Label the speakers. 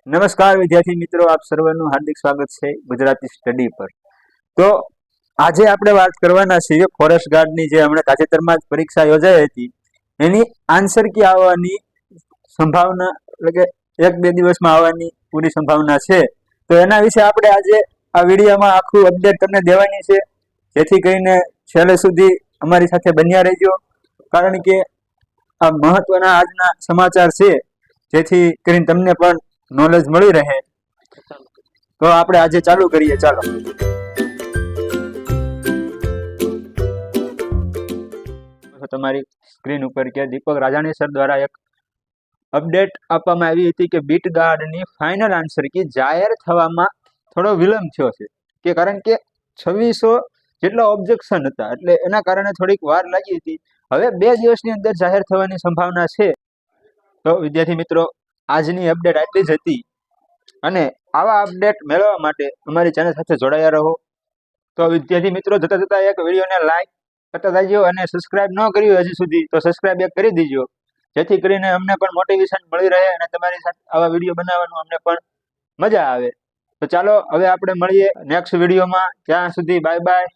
Speaker 1: નમસ્કાર વિદ્યાર્થી મિત્રો, આપ સર્વનું હાર્દિક સ્વાગત છે ગુજરાતી સ્ટડી પર। તો આજે આપણે વાત કરવાના છીએ ફોરેસ્ટ ગાર્ડની જે હમણાં તાજેતરમાં જ પરીક્ષા યોજાઈ હતી એની આન્સર કી આવવાની સંભાવના, એટલે કે 1-2 દિવસમાં આવવાની પૂરી સંભાવના છે। તો એના વિશે આપણે આજે આ વિડીયોમાં આખું અપડેટ તમને દેવાની છે, જેથી કરીને છેલ્લે સુધી અમારી સાથે બન્યા રહેજો, કારણ કે આ મહત્વના આજના સમાચાર છે, જેથી કરીને તમને પણ નોલેજ મળી રહે। તો આપણે આજે ચાલુ કરીએ। ચાલો, તમારી સ્ક્રીન ઉપર કે દીપક રાજાણી સર દ્વારા એક અપડેટ આપવામાં આવી હતી કે બીટ ગાર્ડની ફાઇનલ આન્સર કી જાહેર થવામાં થોડો વિલંબ થયો છે, કે કારણ કે 2600 જેટલા ઓબ્જેક્શન હતા, એટલે એના કારણે થોડીક વાર લાગી હતી। હવે 2 દિવસની અંદર જાહેર થવાની સંભાવના છે। તો વિદ્યાર્થી મિત્રો, આજની અપડેટ આટલી જ હતી, અને આવા અપડેટ મેળવવા માટે અમારી ચેનલ સાથે જોડાયા રહો। તો વિદ્યાર્થી મિત્રો, જતા જતા એક વિડીયોને લાઈક કરતા જાજો, અને સબસ્ક્રાઇબ ન કર્યું હજી સુધી તો સબસ્ક્રાઇબ એક કરી દીજો, જેથી કરીને અમને પણ મોટિવેશન મળી રહે અને તમારી સાથે આવા વિડીયો બનાવવાનું અમને પણ મજા આવે। તો ચાલો, હવે આપણે મળીએ નેક્સ્ટ વિડીયોમાં। ત્યાં સુધી બાય બાય।